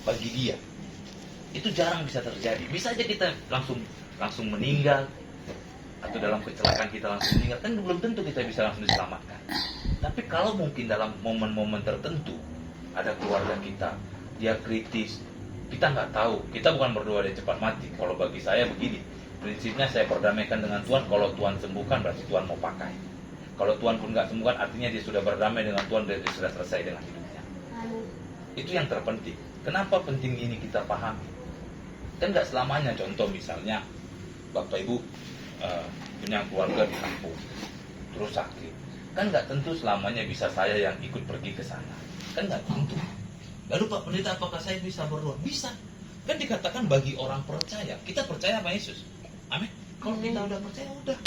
bagi dia. Itu jarang bisa terjadi. Bisa aja kita langsung meninggal, atau dalam kecelakaan kita langsung meninggal, kan belum tentu kita bisa langsung diselamatkan. Tapi kalau mungkin dalam momen-momen tertentu ada keluarga kita, dia kritis, kita nggak tahu, kita bukan berdoa dia cepat mati. Kalau bagi saya begini, prinsipnya saya perdamaikan dengan Tuhan. Kalau Tuhan sembuhkan berarti Tuhan mau pakai. Kalau Tuhan pun nggak sembuhkan, artinya dia sudah berdamai dengan Tuhan dan dia sudah selesai dengan hidupnya. Itu yang terpenting. Kenapa penting ini kita pahami? Kan nggak selamanya, contoh misalnya Bapak Ibu punya keluarga di kampung terus sakit, kan nggak tentu selamanya bisa saya yang ikut pergi ke sana, kan nggak tentu. Lalu Pak Pendeta, apakah saya bisa berdoa? Bisa. Kan dikatakan bagi orang percaya, kita percaya sama Yesus, amin. Kalau kita udah percaya, udah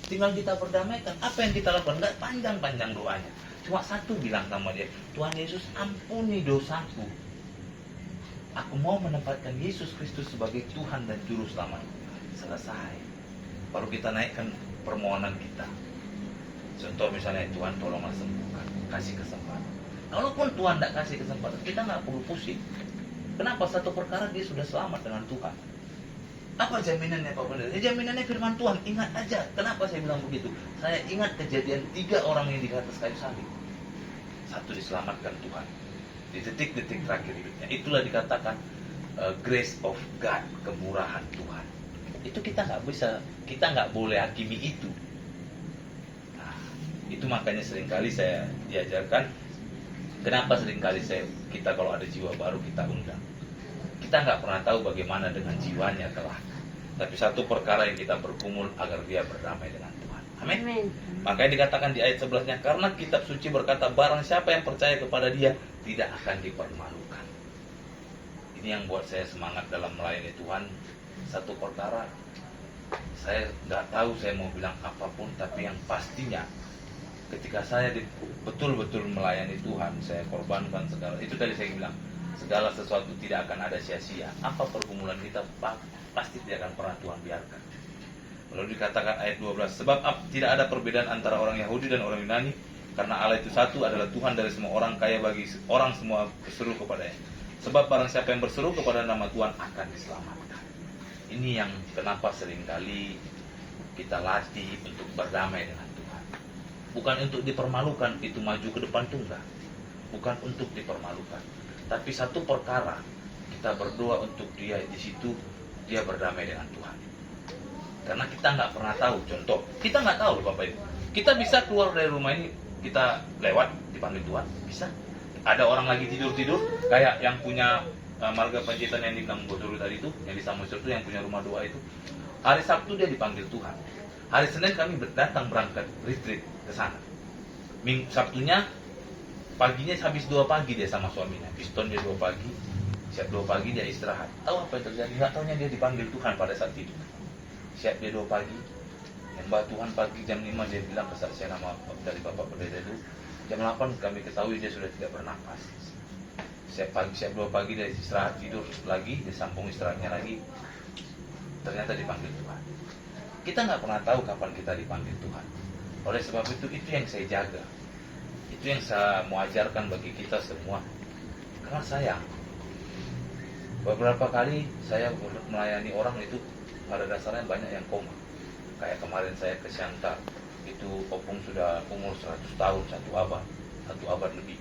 tinggal kita berdamaikan. Apa yang kita lakukan? Nggak panjang-panjang doanya, cuma satu, bilang sama dia, Tuhan Yesus, ampuni dosaku, aku mau menempatkan Yesus Kristus sebagai Tuhan dan Juru Selamat. Selesai. Baru kita naikkan permohonan kita. Contoh misalnya, Tuhan tolonglah sembuhkan, kasih kesempatan. Walaupun Tuhan tidak kasih kesempatan, kita nggak perlu pusing. Kenapa? Satu perkara, dia sudah selamat dengan Tuhan. Apa jaminannya Pak Pendeta? Jaminannya firman Tuhan. Ingat aja. Kenapa saya bilang begitu? Saya ingat kejadian 3 orang yang di atas kayu salib. Satu diselamatkan Tuhan di detik-detik terakhir hidupnya. Itulah dikatakan grace of God, kemurahan Tuhan. Itu kita nggak bisa, kita nggak boleh hakimi itu. Nah, itu makanya seringkali saya diajarkan, kenapa seringkali kita kalau ada jiwa baru kita undang. Kita nggak pernah tahu bagaimana dengan jiwanya kelak. Tapi satu perkara yang kita bergumul agar dia berdamai dengan Tuhan. Amin. Makanya dikatakan di ayat 11-nya, karena kitab suci berkata, barang siapa yang percaya kepada dia tidak akan dipermalukan. Ini yang buat saya semangat dalam melayani Tuhan. Satu perkara, saya nggak tahu saya mau bilang apapun, tapi yang pastinya ketika saya betul-betul melayani Tuhan, saya korbankan segala. Itu tadi saya bilang, segala sesuatu tidak akan ada sia-sia. Apa pergumulan kita, pasti tidak akan pernah Tuhan biarkan. Lalu dikatakan ayat 12, sebab tidak ada perbedaan antara orang Yahudi dan orang Yunani, karena Allah itu satu, adalah Tuhan dari semua orang, kaya bagi orang semua berseru kepadanya. Sebab barang siapa yang berseru kepada nama Tuhan akan diselamatkan. Ini yang kenapa seringkali kita latih untuk berdamai dengan Tuhan. Bukan untuk dipermalukan, itu maju ke depan tuh enggak. Bukan untuk dipermalukan. Tapi satu perkara, kita berdoa untuk dia di situ, dia berdamai dengan Tuhan. Karena kita nggak pernah tahu, contoh, kita nggak tahu Bapak Ibu. Kita bisa keluar dari rumah ini, kita lewat, dipanggil Tuhan, bisa. Ada orang lagi tidur-tidur, kayak yang punya marga Panjaitan yang dibilang Botolu tadi itu, yang di Samosir itu, yang punya rumah doa itu. Hari Sabtu dia dipanggil Tuhan. Hari Senin kami datang berangkat retreat ke sana. Sabtunya paginya habis 2 pagi dia sama suaminya. Piston dia 2 pagi, siap 2 pagi dia istirahat. Tahu apa yang terjadi? Nggak taunya dia dipanggil Tuhan pada saat itu. Siap dia 2 pagi. Mbak Tuhan pagi jam 5 dia bilang kesaksian nama dari Bapak Pendeta itu. Jam 8 kami ketahui dia sudah tidak bernafas. Siap 2 pagi dia istirahat, tidur lagi, dia sambung istirahatnya lagi. Ternyata dipanggil Tuhan. Kita nggak pernah tahu kapan kita dipanggil Tuhan. Oleh sebab itu yang saya jaga. Itu yang saya mau ajarkan bagi kita semua. Karena sayang, beberapa kali saya melayani orang itu pada dasarnya banyak yang koma. Kayak kemarin saya ke Shantar, itu opung sudah umur 100 tahun, 1 abad lebih.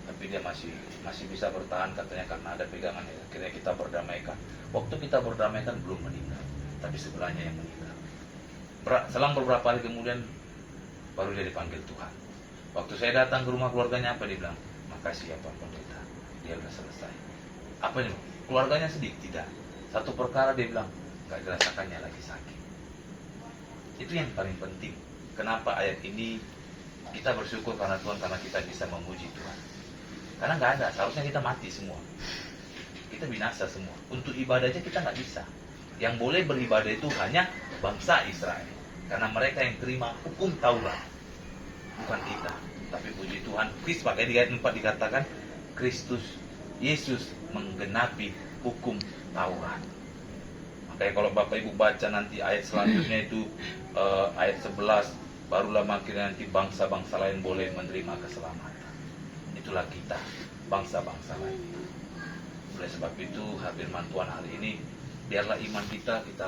Tapi dia masih bisa bertahan katanya karena ada pegangan. Akhirnya kita berdamaikan. Waktu kita berdamaikan belum meninggal, tapi sebelahnya yang meninggal. Selang beberapa hari kemudian baru dia dipanggil Tuhan. Waktu saya datang ke rumah keluarganya, apa dia bilang? Makasih ya Pak Pendeta, dia sudah selesai. Apa ini? Keluarganya sedih? Tidak. Satu perkara dia bilang, nggak dirasakannya lagi sakit. Itu yang paling penting. Kenapa ayat ini kita bersyukur karena Tuhan, karena kita bisa memuji Tuhan. Karena nggak ada, seharusnya kita mati semua. Kita binasa semua. Untuk ibadah aja kita nggak bisa. Yang boleh beribadah itu hanya bangsa Israel. Karena mereka yang terima hukum Taurat. Bukan kita. Tapi puji Tuhan, makanya di ayat 4 dikatakan, Kristus Yesus menggenapi hukum Taurat. Makanya kalau Bapak Ibu baca nanti ayat selanjutnya itu ayat 11, barulah makin nanti bangsa-bangsa lain boleh menerima keselamatan. Itulah kita, bangsa-bangsa lain. Oleh sebab itu, firman Tuhan hari ini, biarlah iman kita